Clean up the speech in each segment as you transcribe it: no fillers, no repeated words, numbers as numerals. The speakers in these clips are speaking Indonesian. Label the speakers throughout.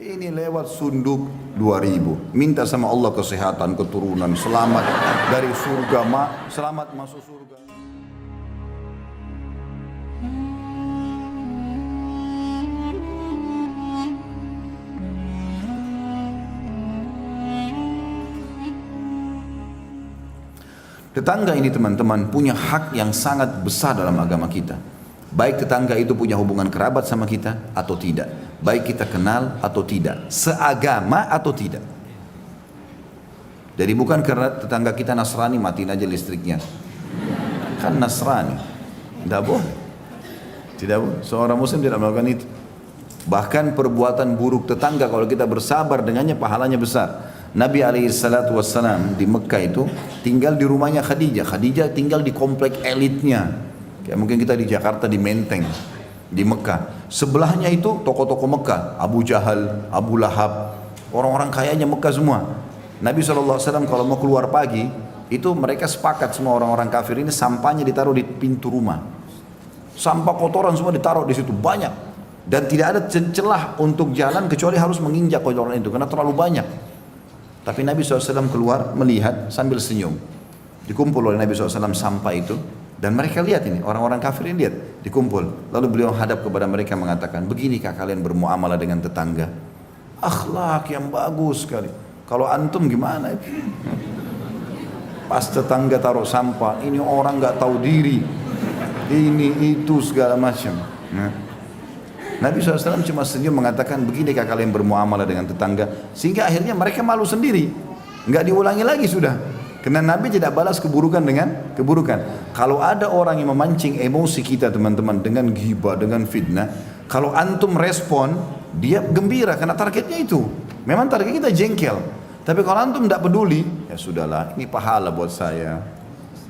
Speaker 1: Ini lewat sunduk 2000. Minta sama Allah kesehatan, keturunan, selamat dari surga, selamat masuk surga. Tetangga ini teman-teman punya hak yang sangat besar dalam agama kita. Baik tetangga itu punya hubungan kerabat sama kita atau tidak. Baik kita kenal atau tidak. Seagama atau tidak. Jadi bukan karena tetangga kita Nasrani matiin aja listriknya. Kan Nasrani. Tidak boleh. Tidak boleh. Seorang muslim tidak melakukan itu. Bahkan perbuatan buruk tetangga kalau kita bersabar dengannya pahalanya besar. Nabi SAW di Mekah itu tinggal di rumahnya Khadijah. Khadijah tinggal di komplek elitnya. Kayak mungkin kita di Jakarta di Menteng, di Mekah. Sebelahnya itu toko-toko Mekah, Abu Jahal, Abu Lahab, orang-orang kayanya Mekah semua. Nabi SAW kalau mau keluar pagi, itu mereka sepakat semua orang-orang kafir ini sampahnya ditaruh di pintu rumah. Sampah kotoran semua ditaruh di situ banyak. Dan tidak ada celah untuk jalan kecuali harus menginjak kotoran itu karena terlalu banyak. Tapi Nabi SAW keluar melihat sambil senyum. Dikumpul oleh Nabi SAW sampah itu. Dan mereka lihat ini, orang-orang kafir ini lihat. Dikumpul. Lalu beliau hadap kepada mereka mengatakan, beginikah kalian bermuamalah dengan tetangga? Akhlak yang bagus sekali. Kalau antum gimana? Pas tetangga taruh sampah, ini orang gak tahu diri. Ini, itu, segala macam. Nabi SAW cuma senyum mengatakan beginikah kalian bermuamalah dengan tetangga, sehingga akhirnya mereka malu sendiri, nggak diulangi lagi sudah, karena Nabi tidak balas keburukan dengan keburukan. Kalau ada orang yang memancing emosi kita teman-teman dengan ghibah, dengan fitnah, kalau antum respon dia gembira karena targetnya itu, memang target kita jengkel. Tapi kalau antum tidak peduli, ya sudahlah, ini pahala buat saya,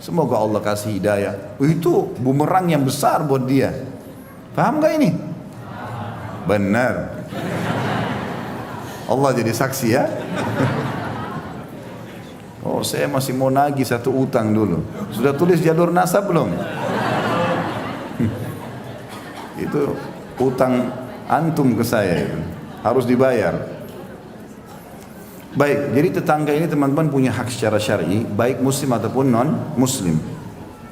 Speaker 1: semoga Allah kasih hidayah. Itu bumerang yang besar buat dia. Paham gak ini? Benar. Allah jadi saksi ya. Oh, saya masih mau nagih satu utang dulu. Sudah tulis jalur nasab belum? Itu utang antum ke saya itu. Harus dibayar. Baik, jadi tetangga ini teman-teman punya hak secara syar'i, baik muslim ataupun non muslim.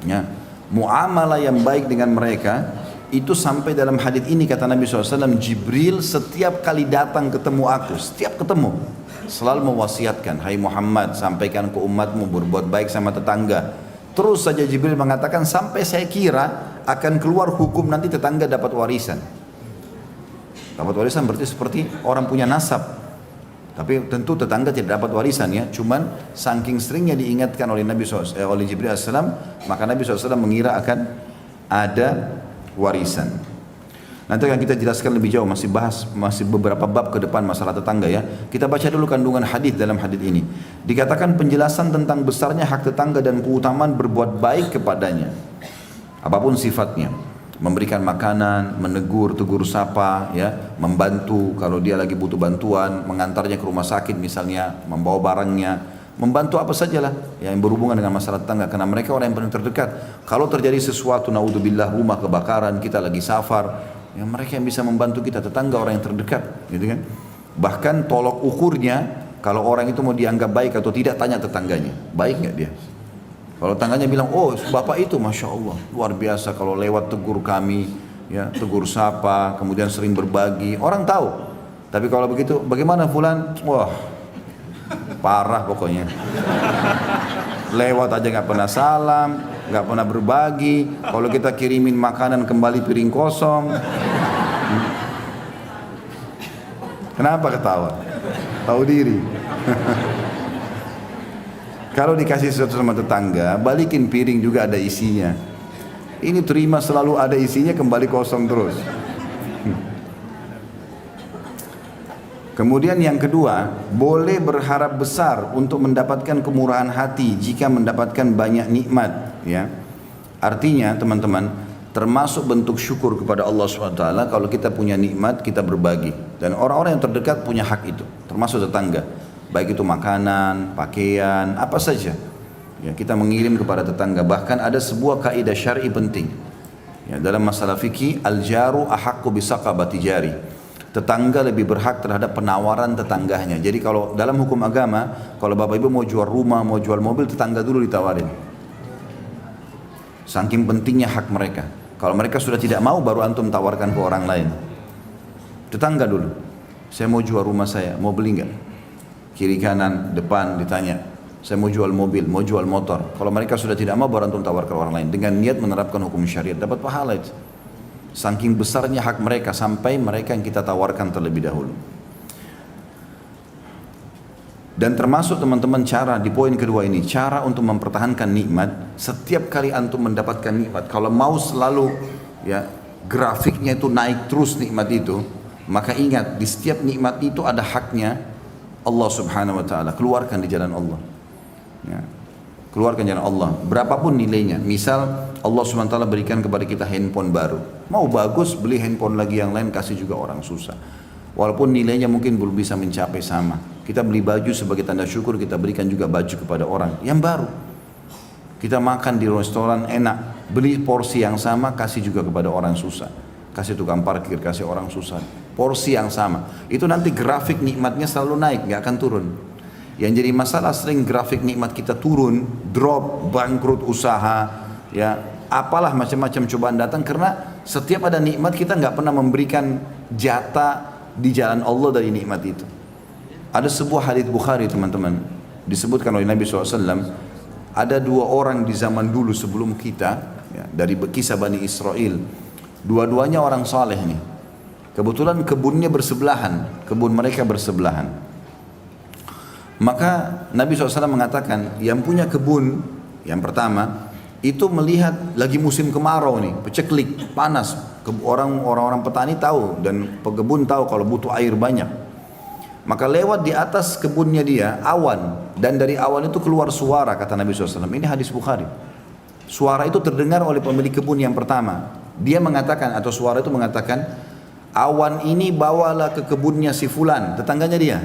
Speaker 1: Ya. Muamalah yang baik dengan mereka itu sampai dalam hadits ini kata Nabi SAW, Jibril setiap kali datang ketemu aku, setiap ketemu selalu mewasiatkan, hai Muhammad sampaikan ke umatmu berbuat baik sama tetangga. Terus saja Jibril mengatakan sampai saya kira akan keluar hukum nanti tetangga dapat warisan. Dapat warisan berarti seperti orang punya nasab. Tapi tentu tetangga tidak dapat warisan ya. Cuman saking seringnya diingatkan oleh Nabi SAW, oleh Jibril AS, maka Nabi SAW mengira akan ada warisan. Nanti akan kita jelaskan lebih jauh, masih beberapa bab ke depan masalah tetangga ya. Kita baca dulu kandungan hadis dalam hadis ini. Dikatakan penjelasan tentang besarnya hak tetangga dan keutamaan berbuat baik kepadanya. Apapun sifatnya. Memberikan makanan, menegur, tegur sapa, ya, membantu kalau dia lagi butuh bantuan, mengantarnya ke rumah sakit misalnya, membawa barangnya, membantu apa sajalah yang berhubungan dengan masalah tetangga, karena mereka orang yang paling terdekat. Kalau terjadi sesuatu, naudzubillah, rumah kebakaran, kita lagi safar, ya mereka yang bisa membantu kita, tetangga orang yang terdekat, gitu kan. Bahkan tolok ukurnya, kalau orang itu mau dianggap baik atau tidak, tanya tetangganya, baik nggak dia? Kalau tangganya bilang, oh bapak itu Masya Allah, luar biasa kalau lewat tegur kami, ya tegur sapa, kemudian sering berbagi, orang tahu. Tapi kalau begitu, bagaimana fulan? Wah, parah pokoknya. Lewat aja nggak pernah salam, nggak pernah berbagi. Kalau kita kirimin makanan kembali piring kosong. Kenapa ketawa? Tahu diri. Kalau dikasih sesuatu sama tetangga, balikin piring juga ada isinya. Ini terima selalu ada isinya, kembali kosong terus. Kemudian yang kedua, boleh berharap besar untuk mendapatkan kemurahan hati jika mendapatkan banyak nikmat. Ya, artinya teman-teman, termasuk bentuk syukur kepada Allah SWT kalau kita punya nikmat kita berbagi. Dan orang-orang yang terdekat punya hak itu, termasuk tetangga. Baik itu makanan, pakaian, apa saja. Ya, kita mengirim kepada tetangga. Bahkan ada sebuah kaidah syar'i penting. Ya, dalam masalah fikih, al-jaru ahaqqu bisaqabati jari. Tetangga lebih berhak terhadap penawaran tetangganya. Jadi kalau dalam hukum agama, kalau bapak ibu mau jual rumah, mau jual mobil, tetangga dulu ditawarin. Saking pentingnya hak mereka. Kalau mereka sudah tidak mau, baru antum tawarkan ke orang lain. Tetangga dulu. Saya mau jual rumah saya, mau beli enggak? Kiri kanan, depan ditanya. Saya mau jual mobil, mau jual motor. Kalau mereka sudah tidak mau, baru antum tawarkan ke orang lain. Dengan niat menerapkan hukum syariat, dapat pahala itu. Saking besarnya hak mereka sampai mereka yang kita tawarkan terlebih dahulu. Dan termasuk teman-teman cara di poin kedua ini, cara untuk mempertahankan nikmat. Setiap kali antum mendapatkan nikmat, kalau mau selalu ya grafiknya itu naik terus nikmat itu, maka ingat di setiap nikmat itu ada haknya Allah Subhanahu wa taala. Keluarkan di jalan Allah. Ya. Keluarkan jalan Allah, berapapun nilainya. Misal Allah SWT berikan kepada kita handphone baru, mau bagus beli handphone lagi yang lain, kasih juga orang susah. Walaupun nilainya mungkin belum bisa mencapai sama. Kita beli baju sebagai tanda syukur, kita berikan juga baju kepada orang yang baru. Kita makan di restoran enak, beli porsi yang sama, kasih juga kepada orang susah. Kasih tukang parkir, kasih orang susah. Porsi yang sama, itu nanti grafik nikmatnya selalu naik, gak akan turun. Yang jadi masalah sering grafik nikmat kita turun, drop, bangkrut usaha, ya apalah macam-macam cobaan datang karena setiap ada nikmat kita nggak pernah memberikan jatah di jalan Allah dari nikmat itu. Ada sebuah hadits Bukhari teman-teman, disebutkan oleh Nabi SAW, ada dua orang di zaman dulu sebelum kita, ya, dari kisah Bani Israel, dua-duanya orang saleh nih. Kebetulan kebunnya bersebelahan, kebun mereka bersebelahan. Maka Nabi SAW mengatakan yang punya kebun yang pertama itu melihat lagi musim kemarau nih, peceklik, panas. Orang-orang petani tahu dan pekebun tahu kalau butuh air banyak. Maka lewat di atas kebunnya dia awan, dan dari awan itu keluar suara, kata Nabi SAW. Ini hadis Bukhari. Suara itu terdengar oleh pemilik kebun yang pertama. Dia mengatakan, atau suara itu mengatakan, awan ini bawalah ke kebunnya si fulan, tetangganya dia,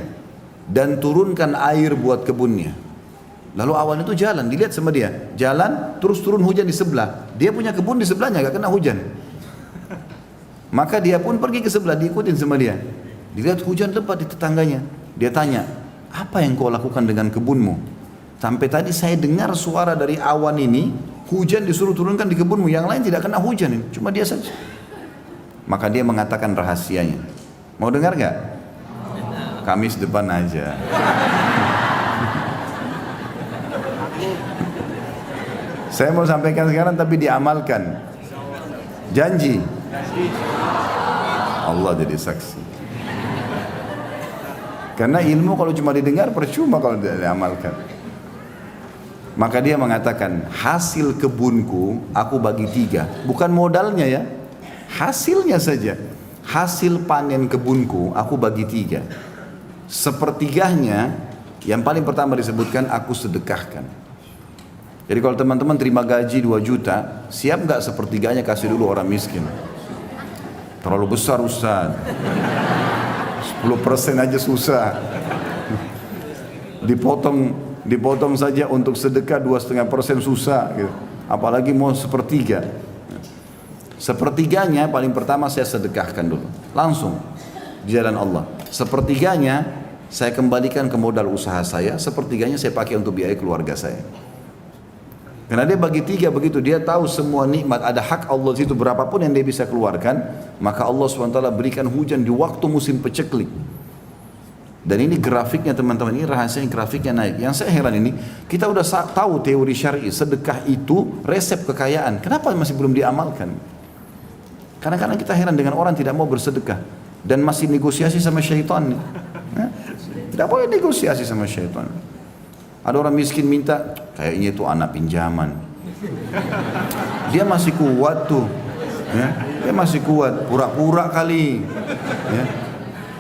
Speaker 1: dan turunkan air buat kebunnya. Lalu awan itu jalan, dilihat sama dia, jalan terus turun hujan di sebelah. Dia punya kebun di sebelahnya, gak kena hujan. Maka dia pun pergi ke sebelah, diikutin sama dia. Dilihat hujan lebat di tetangganya. Dia tanya, apa yang kau lakukan dengan kebunmu? Sampai tadi saya dengar suara dari awan ini, hujan disuruh turunkan di kebunmu, yang lain tidak kena hujan, cuma dia saja. Maka dia mengatakan rahasianya. Mau dengar gak? Kamis depan aja. Saya mau sampaikan sekarang tapi diamalkan. Janji. Allah jadi saksi. Karena ilmu kalau cuma didengar percuma kalau tidak diamalkan. Maka dia mengatakan, hasil kebunku aku bagi 3. Bukan modalnya ya, hasilnya saja. Hasil panen kebunku aku bagi 3. Sepertiganya yang paling pertama disebutkan aku sedekahkan. Jadi kalau teman-teman terima gaji 2 juta, siap gak sepertiganya kasih dulu orang miskin? Terlalu besar Ustaz, 10% aja susah. Dipotong saja untuk sedekah 2,5% susah gitu. Apalagi mau sepertiga. Sepertiganya paling pertama saya sedekahkan dulu, langsung di jalan Allah. Sepertiganya saya kembalikan ke modal usaha saya, sepertiganya saya pakai untuk biaya keluarga saya. Karena dia bagi 3 begitu, dia tahu semua nikmat, ada hak Allah situ berapapun yang dia bisa keluarkan, maka Allah SWT berikan hujan di waktu musim peceklik. Dan ini grafiknya teman-teman, ini rahasianya grafiknya naik. Yang saya heran ini, kita udah tahu teori syar'i, sedekah itu resep kekayaan. Kenapa masih belum diamalkan? Kadang-kadang kita heran dengan orang tidak mau bersedekah dan masih negosiasi sama syaitan. Tidak boleh negosiasi sama syaitan. Ada orang miskin minta, kayaknya itu anak pinjaman. Dia masih kuat tuh, ya. Dia masih kuat, pura-pura kali. Ya.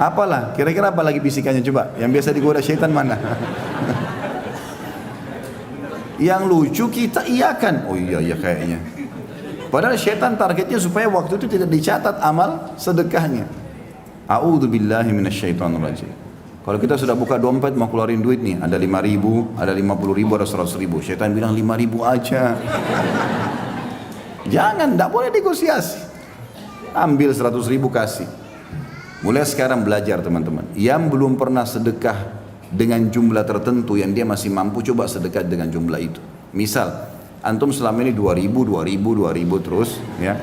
Speaker 1: Apalah, kira-kira apa lagi bisikannya coba? Yang biasa digoda syaitan mana? Yang lucu kita iyakan, oh iya kayaknya. Padahal syaitan targetnya supaya waktu itu tidak dicatat amal sedekahnya. A'udzubillahi minasyaitonirrajim. Kalau kita sudah buka dompet mau keluarin duit nih, ada 5.000, ada 50.000, ada 100.000. Syaitan bilang 5.000 aja. Jangan, tidak boleh negosiasi. Ambil 100.000 kasih. Mulai sekarang belajar teman-teman. Yang belum pernah sedekah dengan jumlah tertentu yang dia masih mampu, coba sedekah dengan jumlah itu. Misal, antum selama ini 2000 terus, ya.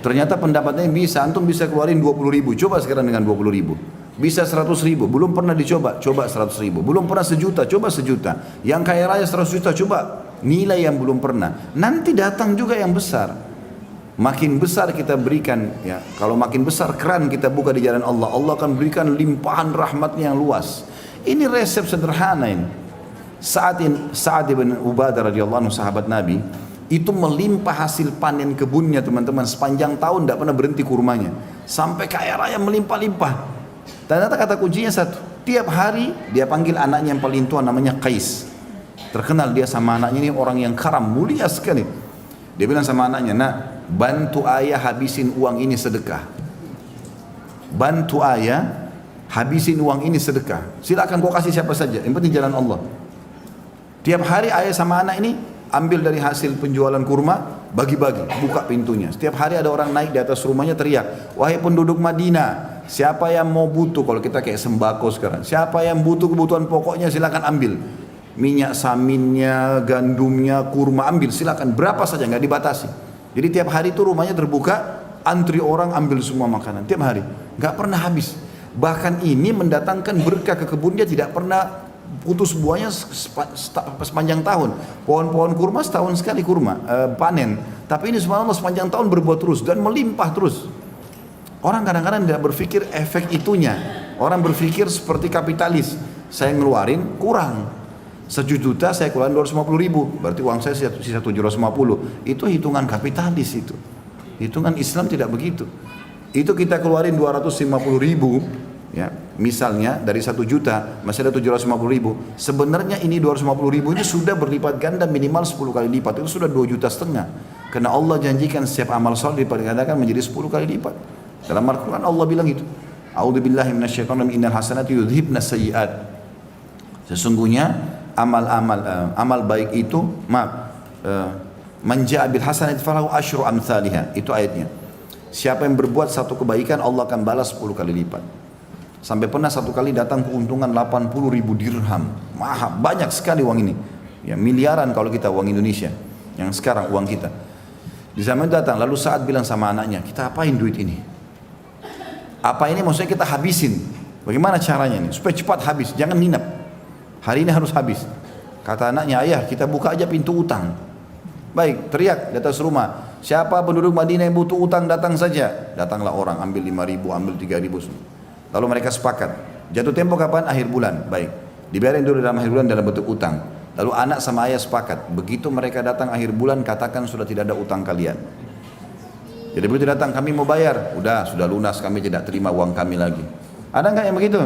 Speaker 1: Ternyata pendapatnya bisa, antum bisa keluarin 20.000, coba sekarang dengan 20.000. Bisa 100.000, belum pernah dicoba, coba 100.000. Belum pernah sejuta, coba sejuta. Yang kaya raya 100 juta, coba nilai yang belum pernah. Nanti datang juga yang besar. Makin besar kita berikan, ya. Kalau makin besar keran kita buka di jalan Allah, Allah akan berikan limpahan rahmatnya yang luas. Ini resep sederhana ini. Sa'ad bin Ubadah radhiyallahu anhu, sahabat Nabi, itu melimpah hasil panen kebunnya teman-teman, sepanjang tahun tidak pernah berhenti kurmanya, sampai kaya raya melimpah-limpah. Ternyata kata kuncinya satu, tiap hari dia panggil anaknya yang paling tua, namanya Qais. Terkenal dia sama anaknya, ini orang yang karam, mulia sekali. Dia bilang sama anaknya, nak, bantu ayah habisin uang ini sedekah. Bantu ayah habisin uang ini sedekah. Silakan kau kasih siapa saja, yang penting jalan Allah. Tiap hari ayah sama anak ini ambil dari hasil penjualan kurma, bagi-bagi, buka pintunya. Setiap hari ada orang naik di atas rumahnya teriak, wahai penduduk Madinah, siapa yang mau butuh, kalau kita kayak sembako sekarang, siapa yang butuh kebutuhan pokoknya silakan ambil. Minyak saminnya, gandumnya, kurma, ambil silakan, berapa saja, nggak dibatasi. Jadi tiap hari itu rumahnya terbuka, antri orang ambil semua makanan, tiap hari, nggak pernah habis. Bahkan ini mendatangkan berkah ke kebun, dia tidak pernah putus buahnya sepanjang tahun. Pohon-pohon kurma setahun sekali panen. Tapi ini subhanallah sepanjang tahun berbuah terus dan melimpah terus. Orang kadang-kadang tidak berpikir efek itunya. Orang berpikir seperti kapitalis. Saya ngeluarin kurang. 1 juta saya keluarin 250.000. Berarti uang saya sisa 750. Itu hitungan kapitalis itu. Hitungan Islam tidak begitu. Itu kita keluarin 250.000. Ya, misalnya dari 1 juta masih ada 750.000. Sebenarnya ini 250.000 ini sudah berlipat ganda minimal 10 kali lipat. Itu sudah 2,5 juta. Karena Allah janjikan setiap amal saleh dilipat gandakan menjadi 10 kali lipat. Dalam Al-Quran Allah bilang itu. A'udzubillahi minasyaitonir rajim, innal hasanati yudhibnas sayyi'at. Sesungguhnya amal baik itu, man ja'a bil hasanati falahu asyru amsalihha. Itu ayatnya. Siapa yang berbuat satu kebaikan, Allah akan balas 10 kali lipat. Sampai pernah satu kali datang keuntungan 80.000 dirham. Mahal, banyak sekali uang ini. Ya, miliaran kalau kita uang Indonesia. Yang sekarang uang kita. Di zaman datang, lalu Sa'ad bilang sama anaknya, kita apain duit ini? Apa ini maksudnya kita habisin? Bagaimana caranya ini? Supaya cepat habis, jangan nginap. Hari ini harus habis. Kata anaknya, ayah kita buka aja pintu utang. Baik, teriak di atas rumah. Siapa penduduk Madinah yang butuh utang datang saja. Datanglah orang, ambil 5.000, ambil 3.000 semua. Lalu mereka sepakat, jatuh tempo kapan? Akhir bulan. Baik, dibiarin dulu dalam akhir bulan dalam bentuk utang. Lalu anak sama ayah sepakat, begitu mereka datang akhir bulan, katakan sudah tidak ada utang kalian. Jadi begitu datang, kami mau bayar, sudah lunas, kami tidak terima uang kami lagi. Ada nggak yang begitu?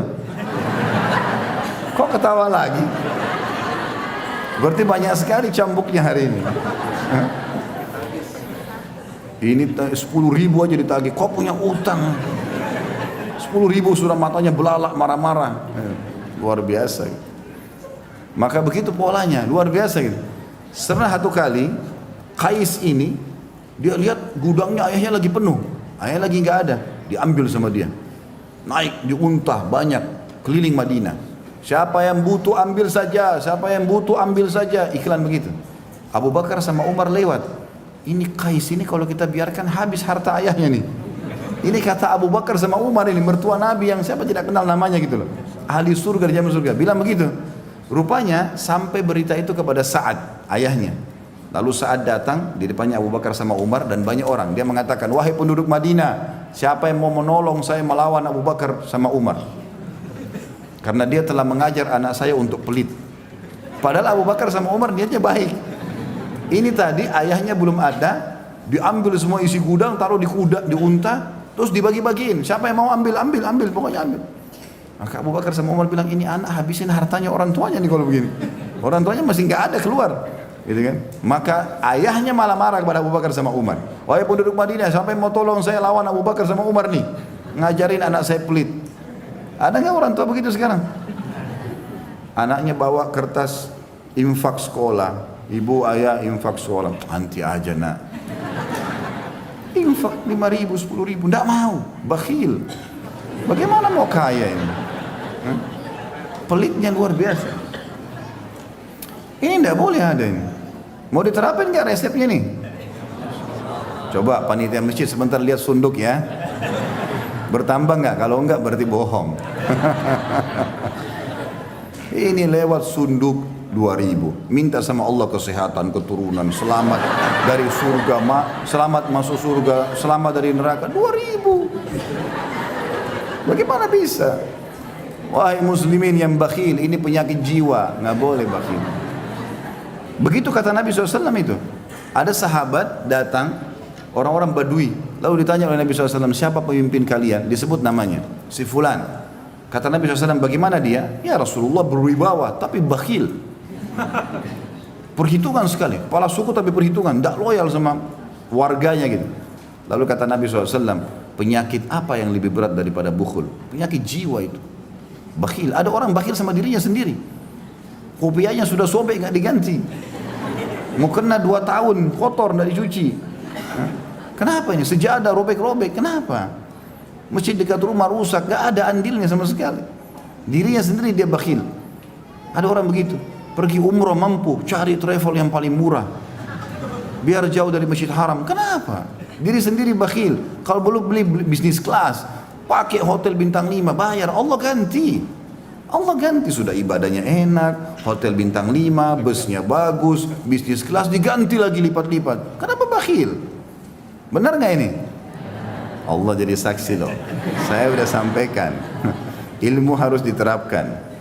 Speaker 1: Kok ketawa lagi? Berarti banyak sekali cambuknya hari ini. Ini 10.000 aja ditagih, kok punya utang? 10.000 sudah matanya belalak marah-marah. Luar biasa. Maka begitu polanya, luar biasa gitu. Pernah satu kali Qais ini dia lihat gudangnya ayahnya lagi penuh, ayahnya lagi nggak ada, diambil sama dia. Naik di unta banyak keliling Madinah. Siapa yang butuh ambil saja, siapa yang butuh ambil saja, iklan begitu. Abu Bakar sama Umar lewat. Ini Qais ini kalau kita biarkan habis harta ayahnya nih. Ini kata Abu Bakar sama Umar ini, mertua Nabi yang siapa tidak kenal namanya gitu loh. Ahli surga di jaman surga, bilang begitu. Rupanya sampai berita itu kepada Sa'ad, ayahnya. Lalu Sa'ad datang di depannya Abu Bakar sama Umar dan banyak orang. Dia mengatakan, wahai penduduk Madinah, siapa yang mau menolong saya melawan Abu Bakar sama Umar? Karena dia telah mengajar anak saya untuk pelit. Padahal Abu Bakar sama Umar niatnya baik. Ini tadi ayahnya belum ada, diambil semua isi gudang, taruh di unta, terus dibagi-bagiin. Siapa yang mau ambil, pokoknya ambil. Maka Abu Bakar sama Umar bilang, ini anak habisin hartanya orang tuanya nih kalau begini. Orang tuanya masih nggak ada keluar, gitu kan? Maka ayahnya malah marah kepada Abu Bakar sama Umar. Wahai penduduk Madinah, siapa yang mau tolong saya lawan Abu Bakar sama Umar nih? Ngajarin anak saya pelit. Ada nggak orang tua begitu sekarang? Anaknya bawa kertas infak sekolah, ibu ayah infak sekolah, nanti aja nak. Infak 5.000, 10.000, tidak mau, bakhil. Bagaimana mau kaya ini? Pelitnya luar biasa. Ini tidak boleh ada ini. Mau diterapin nggak resepnya nih? Coba panitia masjid sebentar lihat sunduk ya. Bertambah nggak? Kalau enggak berarti bohong. Ini lewat sunduk 2000. Minta sama Allah kesehatan, keturunan, selamat dari surga, selamat masuk surga, selamat dari neraka. 2000. Bagaimana bisa? Wahai muslimin yang bakhil, ini penyakit jiwa, nggak boleh bakhil. Begitu kata Nabi SAW itu. Ada sahabat datang, orang-orang Badui, lalu ditanya oleh Nabi SAW, siapa pemimpin kalian? Disebut namanya, si Fulan. Kata Nabi SAW, bagaimana dia? Ya Rasulullah berwibawa, tapi bakhil. Perhitungan sekali, kepala suku tapi perhitungan, tidak loyal sama warganya gitu. Lalu kata Nabi SAW, penyakit apa yang lebih berat daripada bukhul? Penyakit jiwa itu. Bakhil, ada orang bakhil sama dirinya sendiri. Kopiahnya sudah sobek nggak diganti. Mau kena 2 tahun, kotor nggak dicuci. Kenapa ini? Sejadah robek-robek, kenapa? Masjid dekat rumah rusak, nggak ada andilnya sama sekali. Dirinya sendiri dia bakhil. Ada orang begitu. Pergi umrah mampu, cari travel yang paling murah. Biar jauh dari masjid haram. Kenapa? Diri sendiri bakhil. Kalau belum beli bisnis kelas, pakai hotel bintang 5, bayar, Allah ganti. Allah ganti, sudah ibadahnya enak, hotel bintang 5, busnya bagus, bisnis kelas diganti lagi lipat-lipat. Kenapa bakhil? Benar nggak ini? Allah jadi saksi loh. Saya udah sampaikan. Ilmu harus diterapkan.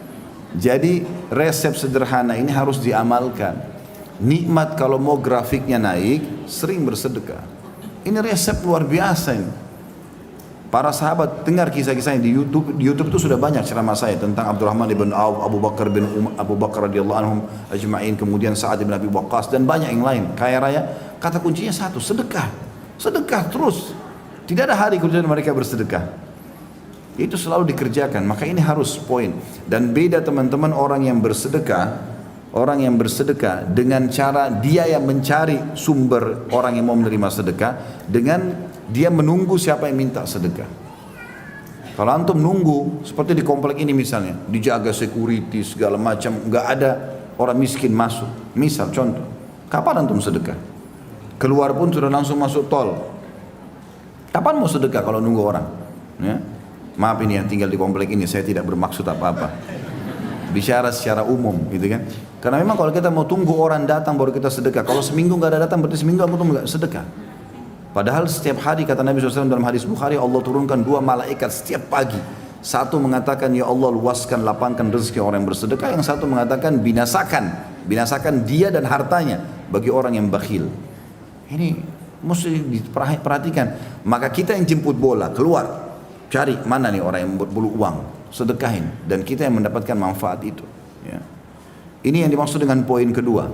Speaker 1: Jadi resep sederhana ini harus diamalkan. Nikmat kalau mau grafiknya naik, sering bersedekah. Ini resep luar biasa ini. Para sahabat dengar kisah-kisahnya di YouTube. Di YouTube itu sudah banyak ceramah saya tentang Abdurrahman bin Auf, Abu Bakar radhiyallahu anhum ajma'in, kemudian Sa'ad bin Abi Waqqas dan banyak yang lain. Kaya raya. Kata kuncinya satu, sedekah. Sedekah terus. Tidak ada hari kemudian mereka bersedekah. Itu selalu dikerjakan. Maka ini harus poin. Dan beda teman-teman orang yang bersedekah. Orang yang bersedekah dengan cara dia yang mencari sumber orang yang mau menerima sedekah, dengan dia menunggu siapa yang minta sedekah. Kalau antum nunggu seperti di komplek ini misalnya, dijaga security segala macam, nggak ada orang miskin masuk. Misal contoh, kapan antum sedekah? Keluar pun sudah langsung masuk tol. Kapan mau sedekah kalau nunggu orang? Ya? Maaf ini yang tinggal di komplek ini, saya tidak bermaksud apa-apa. Bicara secara umum gitu kan. Karena memang kalau kita mau tunggu orang datang baru kita sedekah. Kalau seminggu nggak ada datang berarti seminggu antum nggak sedekah. Padahal setiap hari kata Nabi SAW dalam hadis Bukhari, Allah turunkan 2 malaikat setiap pagi. Satu mengatakan ya Allah luaskan lapangkan rezeki orang yang bersedekah. Yang satu mengatakan binasakan dia dan hartanya bagi orang yang bakhil. Ini mesti diperhatikan. Maka kita yang jemput bola keluar, cari mana nih orang yang berbulu uang, sedekahin, dan kita yang mendapatkan manfaat itu ya. Ini yang dimaksud dengan poin kedua.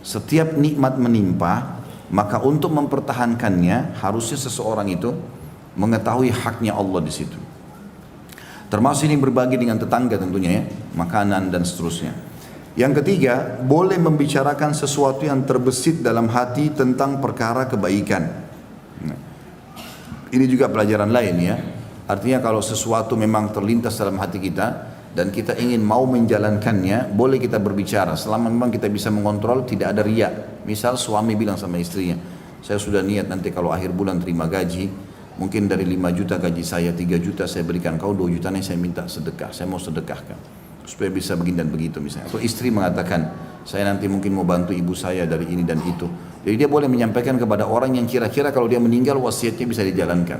Speaker 1: Setiap nikmat menimpa, maka untuk mempertahankannya harusnya seseorang itu mengetahui haknya Allah di situ. Termasuk ini berbagi dengan tetangga tentunya ya, makanan dan seterusnya. Yang ketiga, boleh membicarakan sesuatu yang terbesit dalam hati tentang perkara kebaikan. Nah, ini juga pelajaran lain ya. Artinya kalau sesuatu memang terlintas dalam hati kita dan kita ingin mau menjalankannya, boleh kita berbicara selama memang kita bisa mengontrol, tidak ada riya. Misal suami bilang sama istrinya, saya sudah niat nanti kalau akhir bulan terima gaji, mungkin dari 5 juta gaji saya, 3 juta saya berikan kau, 2 juta saya minta sedekah, saya mau sedekahkan supaya bisa begini dan begitu misalnya. Atau istri mengatakan, saya nanti mungkin mau bantu ibu saya dari ini dan itu. Jadi dia boleh menyampaikan kepada orang yang kira-kira kalau dia meninggal wasiatnya bisa dijalankan.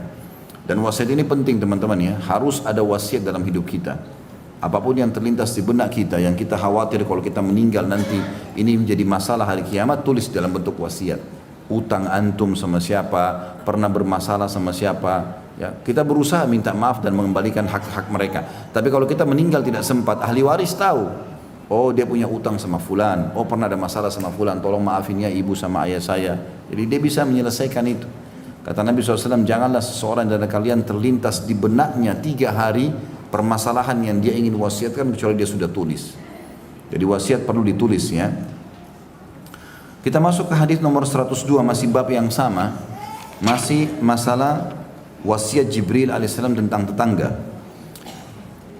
Speaker 1: Dan wasiat ini penting teman-teman ya, harus ada wasiat dalam hidup kita. Apapun yang terlintas di benak kita, yang kita khawatir kalau kita meninggal nanti ini menjadi masalah hari kiamat, tulis dalam bentuk wasiat. Utang antum sama siapa, pernah bermasalah sama siapa, ya, kita berusaha minta maaf dan mengembalikan hak-hak mereka. Tapi kalau kita meninggal tidak sempat, ahli waris tahu, oh dia punya utang sama fulan, oh pernah ada masalah sama fulan, tolong maafin ya ibu sama ayah saya. Jadi dia bisa menyelesaikan itu. Kata Nabi SAW, janganlah seseorang dari kalian terlintas di benaknya 3 hari permasalahan yang dia ingin wasiatkan kecuali dia sudah tulis. Jadi wasiat perlu ditulis ya. Kita masuk ke hadis nomor 102, masih bab yang sama, masih masalah wasiat Jibril alaihissalam tentang tetangga.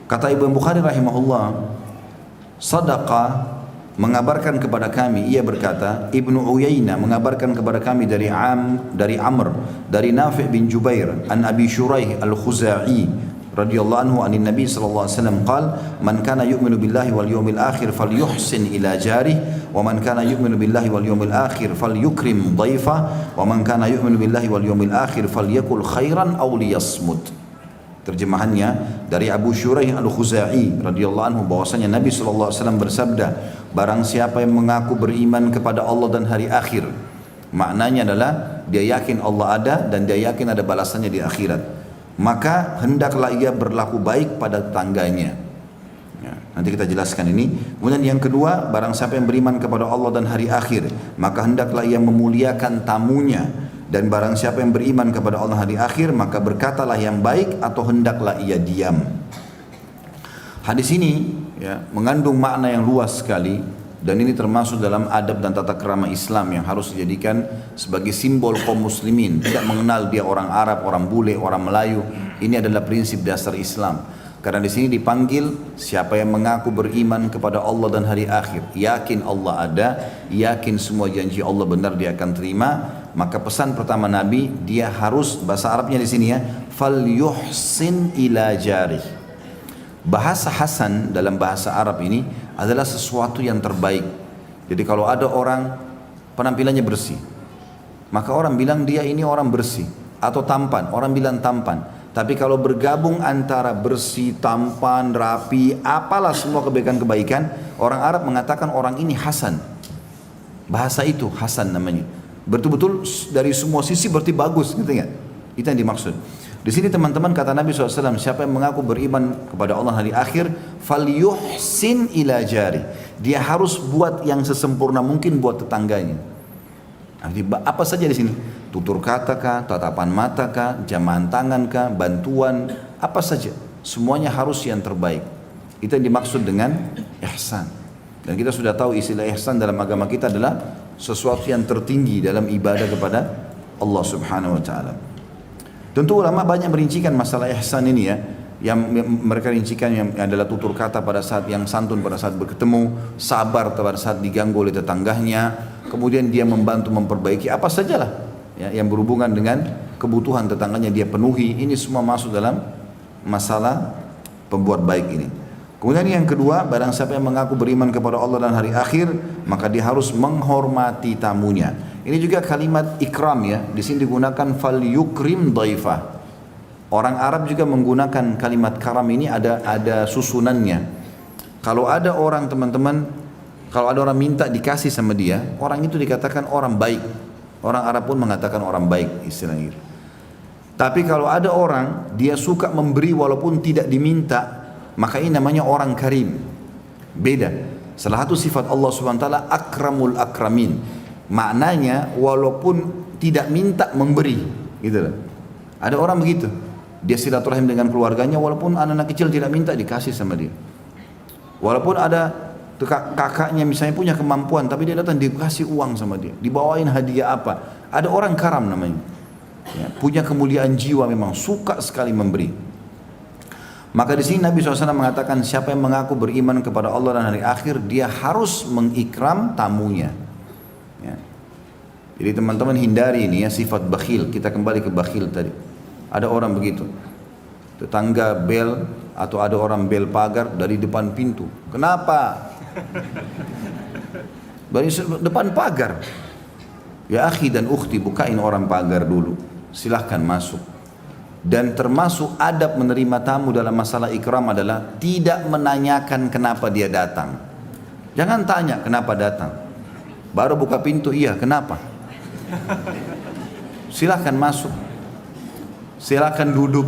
Speaker 1: Kata Ibnu Bukhari rahimahullah, Sadaqa mengabarkan kepada kami, ia berkata, Ibnu Uyainah mengabarkan kepada kami dari Amr, dari Nafi' bin Jubair, an Abi Shuraih al-Khuzai radhiyallahu anhu anin Nabi sallallahu alaihi wasallam qala, man kana yu'minu billahi wal yawmil akhir falyuhsin ila jarih, wa man kana yu'minu billahi wal yawmil akhir falyukrim dhaifa, wa man kana yu'minu billahi wal yawmil akhir falyakul khairan aw liyasmut. Terjemahannya dari Abu Shuraih al-Khuzai radhiyallahu anhu bahwasanya Nabi sallallahu alaihi wasallam bersabda, barang siapa yang mengaku beriman kepada Allah dan hari akhir, maknanya adalah dia yakin Allah ada dan dia yakin ada balasannya di akhirat, maka hendaklah ia berlaku baik pada tetangganya. Ya, nanti kita jelaskan ini. Kemudian yang kedua, barang siapa yang beriman kepada Allah dan hari akhir, maka hendaklah ia memuliakan tamunya. Dan barang siapa yang beriman kepada Allah hari akhir, maka berkatalah yang baik atau hendaklah ia diam. Hadis ini ya, mengandung makna yang luas sekali, dan ini termasuk dalam adab dan tata krama Islam yang harus dijadikan sebagai simbol kaum muslimin. Tidak mengenal dia orang Arab, orang bule, orang Melayu. Ini adalah prinsip dasar Islam. Karena di sini dipanggil siapa yang mengaku beriman kepada Allah dan hari akhir, yakin Allah ada, yakin semua janji Allah benar dia akan terima, maka pesan pertama Nabi, dia harus, bahasa Arabnya di sini ya, falyuhsin ila jarih. Bahasa hasan dalam bahasa Arab ini adalah sesuatu yang terbaik. Jadi kalau ada orang penampilannya bersih, maka orang bilang dia ini orang bersih, atau tampan, orang bilang tampan. Tapi kalau bergabung antara bersih, tampan, rapi, apalah semua kebaikan-kebaikan, orang Arab mengatakan orang ini hasan. Bahasa itu hasan namanya. Betul-betul dari semua sisi berarti bagus, gitu nggak? Itu yang dimaksud. Di sini teman-teman kata Nabi SAW, siapa yang mengaku beriman kepada Allah hari akhir, falyuhsin ila jari. Dia harus buat yang sesempurna mungkin buat tetangganya. Apa saja di sini? Tutur kata kah, tatapan mata kah, jamahan tangan kah, bantuan, apa saja. Semuanya harus yang terbaik. Itu yang dimaksud dengan ihsan. Dan kita sudah tahu istilah ihsan dalam agama kita adalah sesuatu yang tertinggi dalam ibadah kepada Allah Subhanahu wa taala. Tentu ulama banyak merincikan masalah ihsan ini ya. Yang mereka rincikan yang adalah tutur kata pada saat yang santun pada saat bertemu, sabar pada saat diganggu oleh tetangganya, kemudian dia membantu memperbaiki apa sajalah ya, yang berhubungan dengan kebutuhan tetangganya dia penuhi. Ini semua masuk dalam masalah pembuat baik ini. Kemudian yang kedua, barang siapa yang mengaku beriman kepada Allah dan hari akhir, maka dia harus menghormati tamunya. Ini juga kalimat ikram ya, di sini digunakan fal yukrim dhaifah. Orang Arab juga menggunakan kalimat karam ini ada susunannya. Kalau ada orang teman-teman, kalau ada orang minta dikasih sama dia, orang itu dikatakan orang baik. Orang Arab pun mengatakan orang baik istilahnya. Tapi kalau ada orang dia suka memberi walaupun tidak diminta, maka ini namanya orang karim. Beda. Salah satu sifat Allah SWT akramul akramin. Maknanya walaupun tidak minta memberi, gitu loh. Ada orang begitu. Dia silaturahim dengan keluarganya walaupun anak-anak kecil tidak minta dikasih sama dia. Walaupun ada kakaknya misalnya punya kemampuan tapi dia datang dikasih uang sama dia, dibawain hadiah apa. Ada orang karam namanya. Ya, punya kemuliaan jiwa memang, suka sekali memberi. Maka di sini Nabi SAW mengatakan siapa yang mengaku beriman kepada Allah dan hari akhir, dia harus mengikram tamunya. Ya. Jadi teman-teman hindari ini ya sifat bakhil. Kita kembali ke bakhil tadi. Ada orang begitu, tetangga bel atau ada orang bel pagar dari depan pintu. Kenapa? Dari depan pagar. Ya akhi dan ukhti, bukain orang pagar dulu. Silahkan masuk. Dan termasuk adab menerima tamu dalam masalah ikram adalah tidak menanyakan kenapa dia datang. Jangan tanya kenapa datang. Baru buka pintu, iya kenapa? Silahkan masuk. Silakan duduk.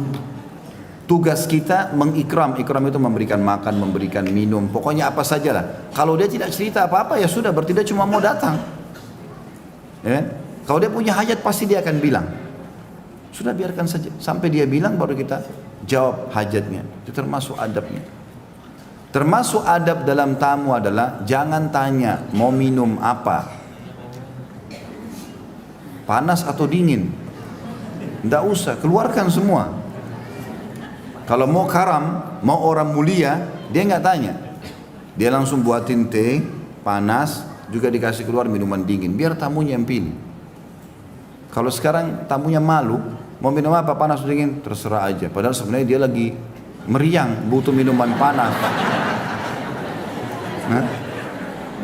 Speaker 1: Tugas kita mengikram. Ikram itu memberikan makan, memberikan minum, pokoknya apa sajalah. Kalau dia tidak cerita apa-apa ya sudah, berarti dia cuma mau datang. Ya? Kalau dia punya hajat pasti dia akan bilang. Sudah biarkan saja sampai dia bilang baru kita jawab hajatnya. Itu termasuk adabnya. Termasuk adab dalam tamu adalah jangan tanya mau minum apa, panas atau dingin. Tidak usah, keluarkan semua. Kalau mau karam, mau orang mulia, dia nggak tanya. Dia langsung buatin teh panas, juga dikasih keluar minuman dingin, biar tamunya yang pilih. Kalau sekarang tamunya malu, mau minum apa, panas atau dingin, terserah aja. Padahal sebenarnya dia lagi meriang, butuh minuman panas. Nah?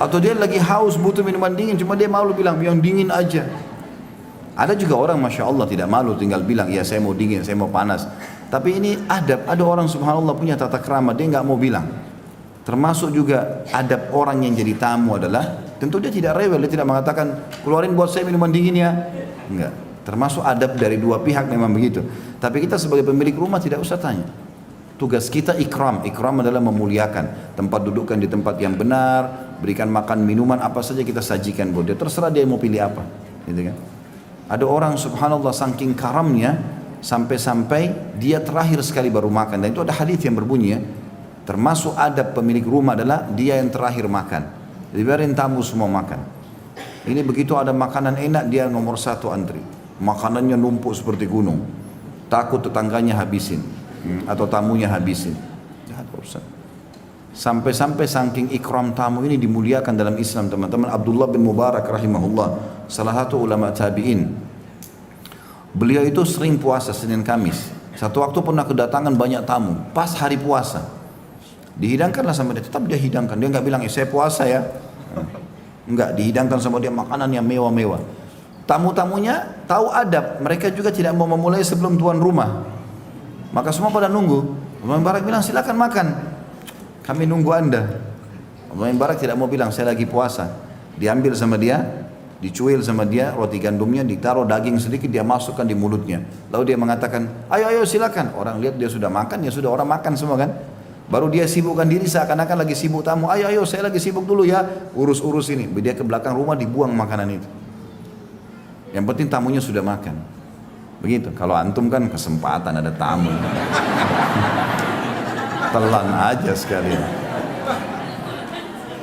Speaker 1: Atau dia lagi haus, butuh minuman dingin, cuma dia malu bilang, yang dingin aja. Ada juga orang Masya Allah tidak malu, tinggal bilang, ya saya mau dingin, saya mau panas. Tapi ini adab, ada orang subhanallah punya tata krama, dia nggak mau bilang. Termasuk juga adab orang yang jadi tamu adalah, tentu dia tidak rewel, dia tidak mengatakan, keluarin buat saya minuman dingin ya. Enggak, termasuk adab dari dua pihak memang begitu. Tapi kita sebagai pemilik rumah tidak usah tanya. Tugas kita ikram, ikram adalah memuliakan. Tempat dudukkan di tempat yang benar, berikan makan minuman, apa saja kita sajikan buat dia. Terserah dia mau pilih apa, gitu kan. Ada orang subhanallah saking karamnya, sampai-sampai dia terakhir sekali baru makan. Dan itu ada hadis yang berbunyi ya, termasuk adab pemilik rumah adalah dia yang terakhir makan. Jadi biarin tamu semua makan. Ini begitu ada makanan enak, dia nomor satu antri. Makanannya numpuk seperti gunung. Takut tetangganya habisin, atau tamunya habisin. Jahat urusan. Sampai-sampai saking ikram tamu ini dimuliakan dalam Islam teman-teman. Abdullah bin Mubarak rahimahullah, salah satu ulama tabi'in. Beliau itu sering puasa Senin Kamis. Satu waktu pernah kedatangan banyak tamu, pas hari puasa. Dihidangkanlah sama dia, tetap dia hidangkan. Dia nggak bilang, saya puasa ya. Enggak, dihidangkan sama dia makanan yang mewah-mewah. Tamu-tamunya tahu adab, mereka juga tidak mau memulai sebelum tuan rumah. Maka semua pada nunggu. Abdullah bin Mubarak bilang, silakan makan. Kami nunggu anda. Abdullah bin Mubarak tidak mau bilang, saya lagi puasa. Diambil sama dia, dicuil sama dia roti gandumnya, ditaruh daging sedikit, dia masukkan di mulutnya. Lalu dia mengatakan, ayo silakan. Orang lihat dia sudah makan, ya sudah, orang makan semua kan. Baru dia sibukkan diri seakan-akan lagi sibuk tamu. Ayo saya lagi sibuk dulu ya, urus ini. Dia ke belakang rumah dibuang makanan itu. Yang penting tamunya sudah makan. Begitu. Kalau antum kan kesempatan ada tamu, telan aja sekalian.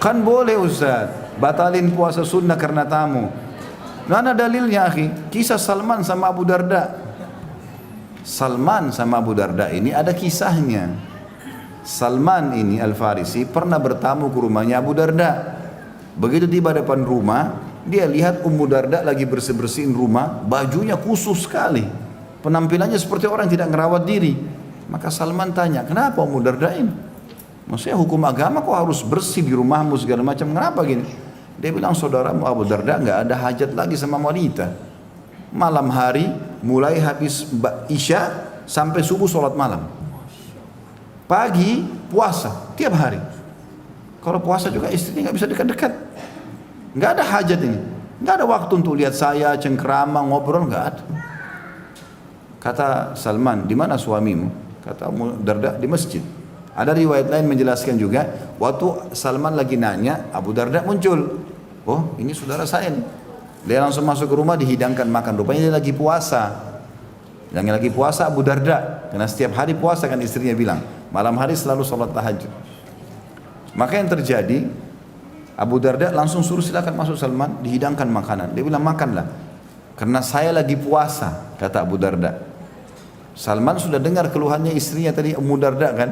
Speaker 1: Kan boleh Ustaz batalin puasa sunnah karena tamu. Mana dalilnya akhi? Kisah Salman sama Abu Darda. Salman sama Abu Darda ini ada kisahnya. Salman ini Al-Farisi pernah bertamu ke rumahnya Abu Darda. Begitu tiba depan rumah, dia lihat Ummu Darda lagi bersih-bersihin rumah, bajunya khusus sekali. Penampilannya seperti orang tidak ngerawat diri. Maka Salman tanya, kenapa Ummu Darda ini? Maksudnya hukum agama kok harus bersih di rumahmu segala macam, kenapa gini? Dia bilang, saudaramu Abu Darda nggak ada hajat lagi sama wanita. Malam hari mulai habis Isya sampai subuh sholat malam. Pagi puasa tiap hari. Kalau puasa juga istrinya nggak bisa dekat-dekat. Nggak ada hajat ini. Nggak ada waktu untuk lihat saya cengkerama ngobrol, nggak ada. Kata Salman, di mana suamimu? Kata Ummu Darda, di masjid. Ada riwayat lain menjelaskan juga, waktu Salman lagi nanya, Abu Darda muncul. Oh, ini saudara saya nih. Dia langsung masuk ke rumah, dihidangkan makan. Rupanya dia lagi puasa. Yang lagi puasa Abu Darda, karena setiap hari puasa kan istrinya bilang, malam hari selalu sholat tahajud. Maka yang terjadi, Abu Darda langsung suruh silakan masuk Salman, dihidangkan makanan. Dia bilang makanlah, karena saya lagi puasa, kata Abu Darda. Salman sudah dengar keluhannya istrinya tadi Ummu Darda kan,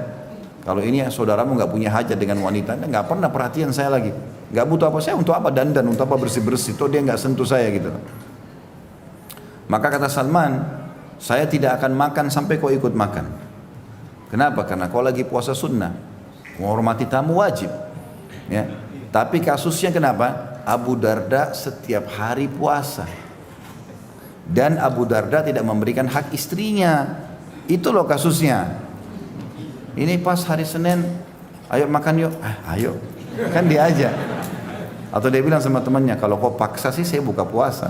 Speaker 1: kalau ini saudaramu nggak punya hajat dengan wanita, nggak pernah perhatian saya lagi, nggak butuh apa saya, untuk apa dandan, untuk apa bersih-bersih, toh dia nggak sentuh saya gitu. Maka kata Salman, saya tidak akan makan sampai kau ikut makan. Kenapa? Karena kau lagi puasa sunnah, menghormati tamu wajib. Ya. Tapi kasusnya kenapa? Abu Darda setiap hari puasa. Dan Abu Darda tidak memberikan hak istrinya. Itu loh kasusnya. Ini pas hari Senin, ayo makan yuk. Ayo. Kan dia aja. Atau dia bilang sama temannya, kalau kau paksa sih saya buka puasa.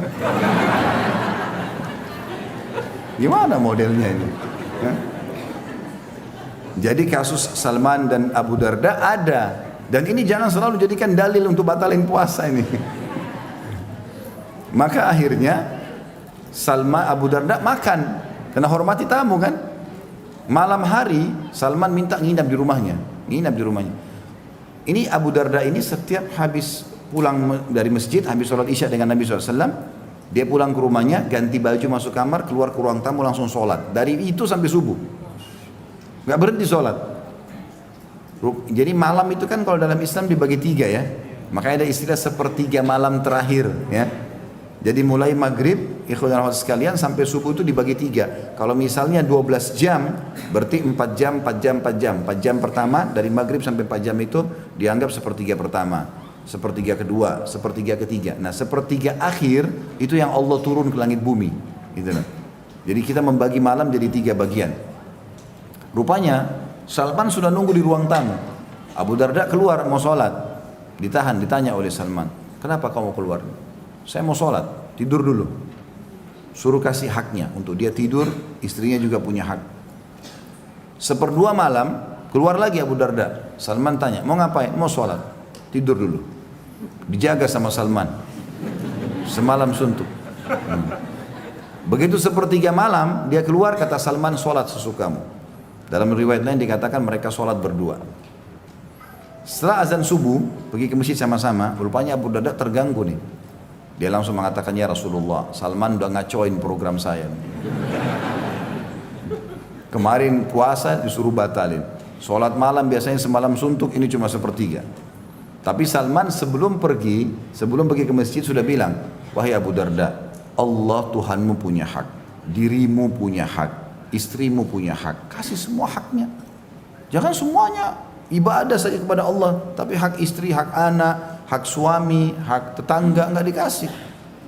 Speaker 1: Gimana modelnya ini? Jadi kasus Salman dan Abu Darda ada. Dan ini jangan selalu jadikan dalil untuk batalin puasa ini. Maka akhirnya Salman, Abu Darda makan karena hormati tamu kan. Malam hari Salman minta nginap di rumahnya. Ini Abu Darda ini setiap habis pulang dari masjid, habis sholat Isya dengan Nabi SAW, dia pulang ke rumahnya, ganti baju masuk kamar, keluar ke ruang tamu langsung sholat. Dari itu sampai subuh. nggak berhenti sholat. Jadi malam itu kan kalau dalam Islam dibagi tiga ya, makanya ada istilah sepertiga malam terakhir ya. Jadi mulai maghrib, ikhwan dan akhwat sekalian, sampai subuh itu dibagi tiga. Kalau misalnya 12 jam, berarti 4 jam, 4 jam, 4 jam. 4 jam pertama, dari maghrib sampai 4 jam itu dianggap sepertiga pertama, sepertiga kedua, sepertiga ketiga. Nah, sepertiga akhir itu yang Allah turun ke langit bumi. Gitu. Jadi kita membagi malam jadi 3 bagian. Rupanya, Salman sudah nunggu di ruang tamu. Abu Darda keluar mau sholat. Ditahan, ditanya oleh Salman, kenapa kamu keluar? Saya mau sholat, tidur dulu. Suruh kasih haknya, untuk dia tidur, istrinya juga punya hak. 1/2 malam, keluar lagi Abu Darda. Salman tanya, mau ngapain? Mau sholat, tidur dulu. Dijaga sama Salman, semalam suntuk. Begitu 1/3 malam, dia keluar, kata Salman, sholat sesukamu. Dalam riwayat lain dikatakan mereka sholat berdua. Setelah azan subuh, pergi ke masjid sama-sama, rupanya Abu Darda terganggu nih. Dia langsung mengatakan, ya Rasulullah, Salman udah ngacoin program saya. Kemarin puasa disuruh batalin. Sholat malam biasanya semalam suntuk, ini cuma 1/3. Tapi Salman sebelum pergi ke masjid sudah bilang, wahai Abu Darda, Allah Tuhanmu punya hak, dirimu punya hak, istrimu punya hak. Kasih semua haknya. Jangan semuanya ibadah saja kepada Allah, tapi hak istri, hak anak, hak suami, hak tetangga nggak dikasih.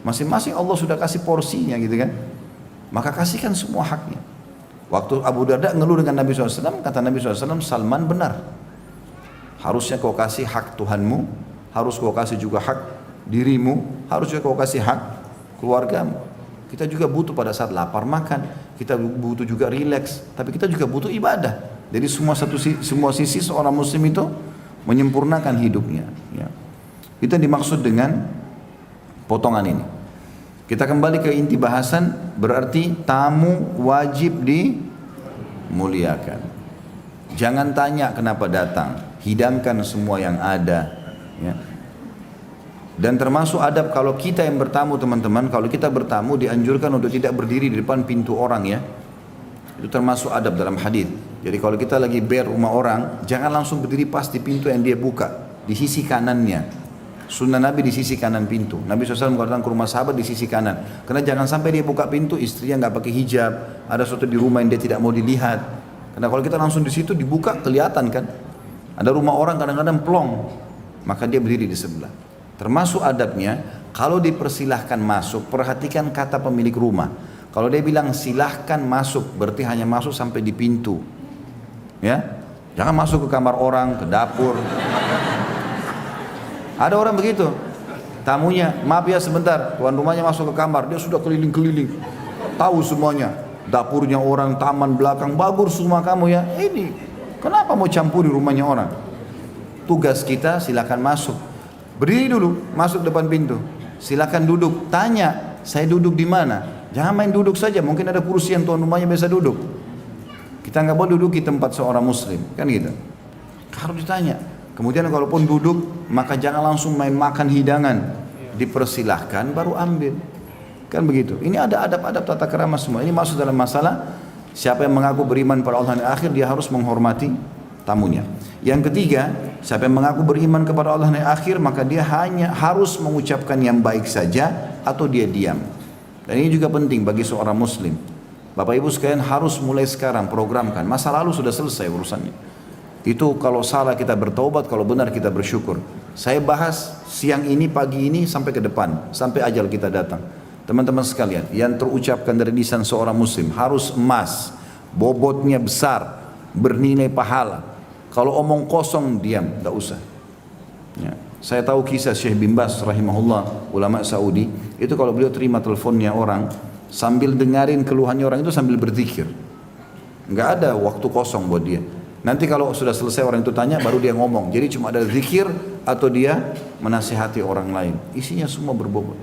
Speaker 1: Masing-masing Allah sudah kasih porsinya gitu kan. Maka kasihkan semua haknya. Waktu Abu Darda ngeluh dengan Nabi SAW, kata Nabi SAW, Salman benar. Harusnya kau kasih hak Tuhanmu, harus kau kasih juga hak dirimu, harus juga kau kasih hak keluargamu. Kita juga butuh pada saat lapar makan, kita butuh juga rileks, tapi kita juga butuh ibadah. Jadi semua sisi seorang muslim itu menyempurnakan hidupnya ya. Itu yang dimaksud dengan potongan ini. Kita kembali ke inti bahasan, berarti tamu wajib dimuliakan. Jangan tanya kenapa datang, hidangkan semua yang ada ya. Dan termasuk adab kalau kita yang bertamu teman-teman, kalau kita bertamu dianjurkan untuk tidak berdiri di depan pintu orang ya. Itu termasuk adab dalam hadis. Jadi kalau kita lagi rumah orang, jangan langsung berdiri pas di pintu yang dia buka, di sisi kanannya. Sunnah Nabi di sisi kanan pintu. Nabi SAW mengatakan ke rumah sahabat di sisi kanan. Karena jangan sampai dia buka pintu, istrinya nggak pakai hijab, ada sesuatu di rumah yang dia tidak mau dilihat. Karena kalau kita langsung di situ dibuka kelihatan kan. Ada rumah orang kadang-kadang plong, maka dia berdiri di sebelah. Termasuk adabnya, kalau dipersilahkan masuk, perhatikan kata pemilik rumah. Kalau dia bilang silahkan masuk, berarti hanya masuk sampai di pintu. Ya, jangan masuk ke kamar orang, ke dapur. Ada orang begitu, tamunya, maaf ya sebentar, tuan rumahnya masuk ke kamar, dia sudah keliling-keliling, tahu semuanya, dapurnya orang, taman belakang, bagus rumah kamu ya, ini, kenapa mau campuri rumahnya orang? Tugas kita silakan masuk, berdiri dulu, masuk depan pintu, silakan duduk, tanya, saya duduk di mana? Jangan main duduk saja, mungkin ada kursi yang tuan rumahnya biasa duduk. Kita nggak boleh duduk di tempat seorang muslim, kan gitu. Harus ditanya. Kemudian kalaupun duduk, maka jangan langsung main makan hidangan. Dipersilahkan baru ambil. Kan begitu. Ini ada adab-adab tata kerama semua. Ini masuk dalam masalah siapa yang mengaku beriman pada Allah dan akhir, dia harus menghormati tamunya. Yang ketiga, siapa yang mengaku beriman kepada Allah dan akhir, maka dia hanya harus mengucapkan yang baik saja atau dia diam. Dan ini juga penting bagi seorang muslim. Bapak Ibu sekalian harus mulai sekarang programkan. Masa lalu sudah selesai urusannya. Itu kalau salah kita bertaubat, kalau benar kita bersyukur. Saya bahas siang ini, pagi ini sampai ke depan, sampai ajal kita datang. Teman-teman sekalian, yang terucapkan dari lisan seorang muslim harus emas, bobotnya besar, bernilai pahala. Kalau omong kosong diam, tidak usah. Ya. Saya tahu kisah Syekh bin Baz rahimahullah, ulama Saudi, itu kalau beliau terima teleponnya orang, sambil dengarin keluhannya orang itu sambil berzikir. Enggak ada waktu kosong buat dia. Nanti kalau sudah selesai orang itu tanya, baru dia ngomong. Jadi cuma ada zikir atau dia menasihati orang lain. Isinya semua berbobot.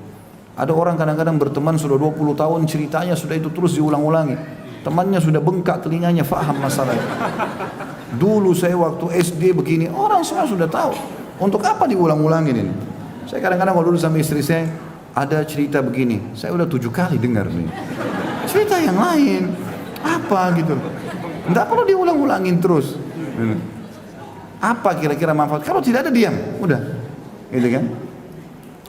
Speaker 1: Ada orang kadang-kadang berteman sudah 20 tahun, ceritanya sudah itu terus diulang-ulangi. Temannya sudah bengkak telinganya, faham masalahnya. Dulu saya waktu SD begini, orang semua sudah tahu. Untuk apa diulang-ulangin ini? Saya kadang-kadang kalau dulu sama istri saya, ada cerita begini. Saya udah 7 kali dengar nih. Cerita yang lain, apa gitu. Tidak perlu diulang-ulangin terus. Apa kira-kira manfaat? Kalau tidak ada diam, udah. Gitu kan?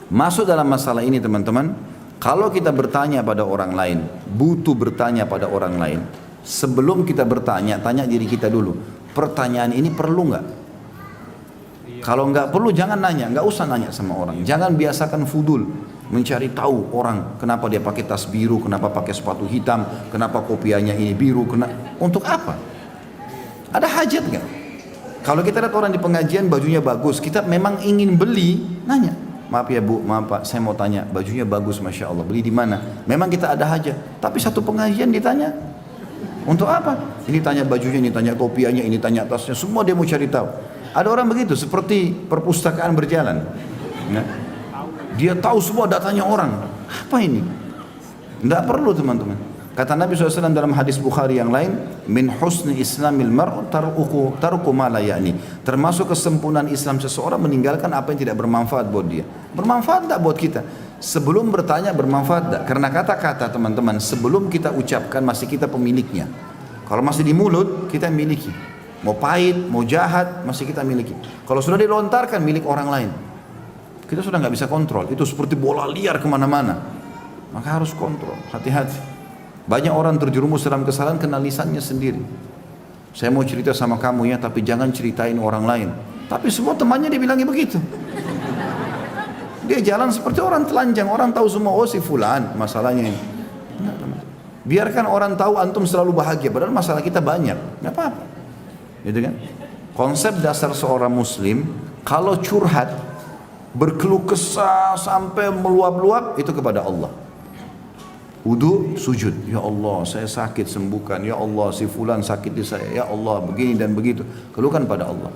Speaker 1: Masuk dalam masalah ini teman-teman, kalau kita bertanya pada orang lain, butuh bertanya pada orang lain, sebelum kita bertanya, tanya diri kita dulu, pertanyaan ini perlu nggak? Kalau nggak perlu jangan nanya, nggak usah nanya sama orang. Jangan biasakan fudul, mencari tahu orang kenapa dia pakai tas biru, kenapa pakai sepatu hitam, kenapa kopiahnya ini biru, untuk apa? Ada hajat nggak? Kalau kita lihat orang di pengajian bajunya bagus, kita memang ingin beli, nanya. Maaf ya bu, maaf pak, saya mau tanya, bajunya bagus masya Allah, beli di mana? Memang kita ada hajat, tapi satu pengajian ditanya, untuk apa? Ini tanya bajunya, ini tanya kopiahnya, ini tanya tasnya, semua dia mau cari tahu. Ada orang begitu, seperti perpustakaan berjalan. Nah, dia tahu semua datanya orang. Apa ini? Tidak perlu teman-teman. Kata Nabi SAW dalam hadis Bukhari yang lain, min husni islamil mar'u tarku ma la ya'ni. Termasuk kesempurnaan Islam seseorang meninggalkan apa yang tidak bermanfaat buat dia. Bermanfaat tidak buat kita? Sebelum bertanya bermanfaat tidak? Karena kata-kata teman-teman sebelum kita ucapkan masih kita pemiliknya. Kalau masih di mulut kita miliki. Mau pahit, mau jahat masih kita miliki. Kalau sudah dilontarkan milik orang lain, kita sudah nggak bisa kontrol. Itu seperti bola liar kemana-mana. Maka harus kontrol, hati-hati. Banyak orang terjerumus dalam kesalahan kena lisannya sendiri. Saya mau cerita sama kamu ya, tapi jangan ceritain orang lain. Tapi semua temannya dibilangnya begitu. Dia jalan seperti orang telanjang, orang tahu semua, oh si fulan masalahnya ini. Biarkan orang tahu antum selalu bahagia, padahal masalah kita banyak, nggak apa-apa. Gitu kan? Konsep dasar seorang muslim, kalau curhat, berkeluh kesah sampai meluap-luap, itu kepada Allah. Wudu, sujud, ya Allah saya sakit sembuhkan, ya Allah si fulan sakit di saya, ya Allah begini dan begitu, keluhkan pada Allah.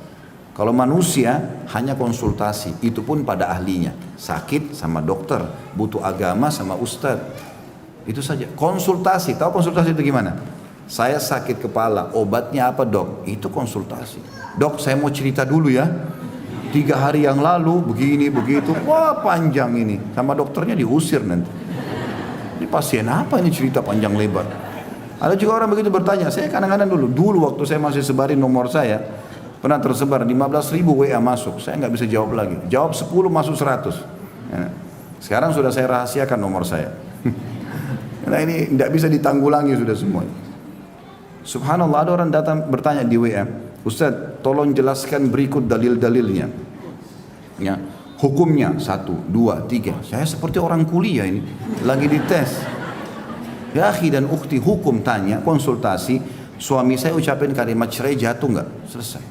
Speaker 1: Kalau manusia hanya konsultasi, itu pun pada ahlinya, sakit sama dokter, butuh agama sama ustaz, itu saja. Konsultasi, tahu konsultasi itu gimana? Saya sakit kepala, obatnya apa dok? Itu konsultasi. Dok saya mau cerita dulu ya, 3 hari yang lalu begini begitu, wah panjang ini, sama dokternya diusir nanti. Ini pasien apa ini cerita panjang lebar. Ada juga orang begitu bertanya, saya kadang-kadang dulu waktu saya masih sebarin nomor saya, pernah tersebar 15.000 WA masuk, saya nggak bisa jawab lagi, jawab 10 masuk 100. Ya. Sekarang sudah saya rahasiakan nomor saya. Karena ini tidak bisa ditanggulangi sudah semua. Subhanallah, ada orang datang bertanya di WA, Ustaz tolong jelaskan berikut dalil-dalilnya. Ya. Hukumnya 1, 2, 3. Saya seperti orang kuliah ini, lagi dites. Ya akhi dan ukhti, hukum tanya, konsultasi. Suami saya ucapin kalimat cerai, jatuh nggak? Selesai.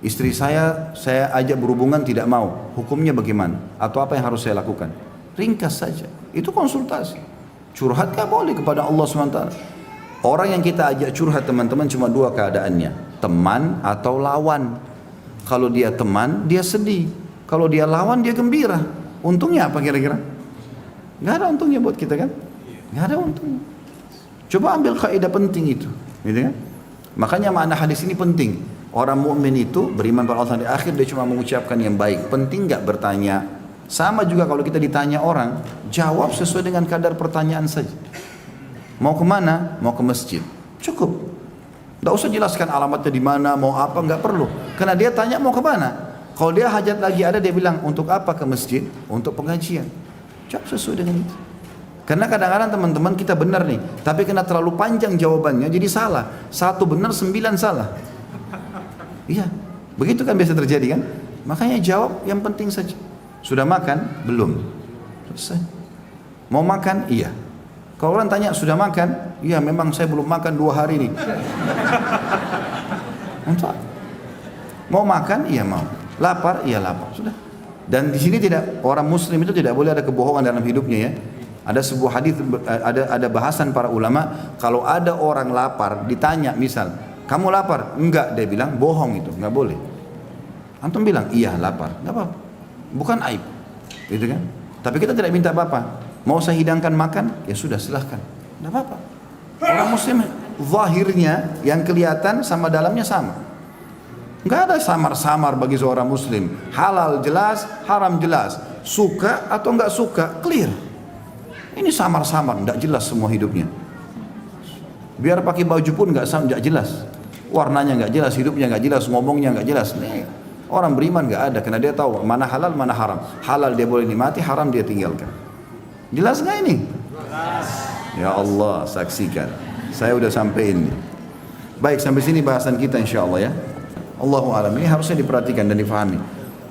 Speaker 1: Istri saya ajak berhubungan tidak mau. Hukumnya bagaimana? Atau apa yang harus saya lakukan? Ringkas saja. Itu konsultasi. Curhat nggak boleh kepada Allah SWT. Orang yang kita ajak curhat teman-teman cuma 2 keadaannya, teman atau lawan. Kalau dia teman, dia sedih. Kalau dia lawan, dia gembira. Untungnya apa kira-kira? Gak ada untungnya buat kita kan? Gak ada untungnya. Coba ambil kaidah penting itu, gitu kan? Makanya makna hadis ini penting. Orang mukmin itu beriman pada Allah di akhir, dia cuma mengucapkan yang baik. Penting gak bertanya? Sama juga kalau kita ditanya orang, jawab sesuai dengan kadar pertanyaan saja. Mau kemana? Mau ke masjid. Cukup. Gak usah jelaskan alamatnya di mana, mau apa, gak perlu. Karena dia tanya mau kemana. Kalau dia hajat lagi ada, dia bilang untuk apa ke masjid? Untuk pengajian. Jawab sesuai dengan itu. Karena kadang-kadang teman-teman kita benar nih, tapi kena terlalu panjang jawabannya jadi salah. 1 benar 9 salah. Iya, begitu kan biasa terjadi kan? Makanya jawab yang penting saja. Sudah makan? Belum. Selesai. Mau makan? Iya. Kalau orang tanya sudah makan? Iya, memang saya belum makan 2 hari nih. Untuk mau makan? Iya mau. Lapar? Iya lapar. Sudah. Dan di sini tidak, orang muslim itu tidak boleh ada kebohongan dalam hidupnya ya. Ada sebuah hadis, ada bahasan para ulama, kalau ada orang lapar ditanya misal, kamu lapar? Enggak, dia bilang bohong, itu enggak boleh. Antum bilang iya lapar, enggak apa-apa. Bukan aib. Gitu kan? Tapi kita tidak minta apa-apa. Mau saya hidangkan makan? Ya sudah silahkan. Enggak apa-apa. Orang muslim zahirnya yang kelihatan sama dalamnya sama. Enggak ada samar-samar bagi seorang muslim. Halal jelas, haram jelas. Suka atau enggak suka, clear. Ini samar-samar, enggak jelas semua hidupnya. Biar pakai baju pun nggak jelas, warnanya nggak jelas, hidupnya nggak jelas, ngomongnya nggak jelas. Nih, orang beriman nggak ada, karena dia tahu mana halal mana haram. Halal dia boleh nikmati, haram dia tinggalkan. Jelas nggak ini? Jelas. Ya Allah, saksikan. Saya udah sampai ini. Baik, sampai sini bahasan kita insya Allah ya. Allahu a'lam. Ini harusnya diperhatikan dan difahami.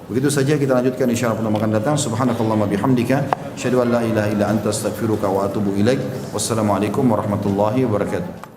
Speaker 1: Begitu saja kita lanjutkan insya Allah akan datang. Subhanakallahumma bihamdika, asyhadu an la ilaha illa anta astaghfiruka wa atubu ilaik. Wassalamualaikum warahmatullahi wabarakatuh.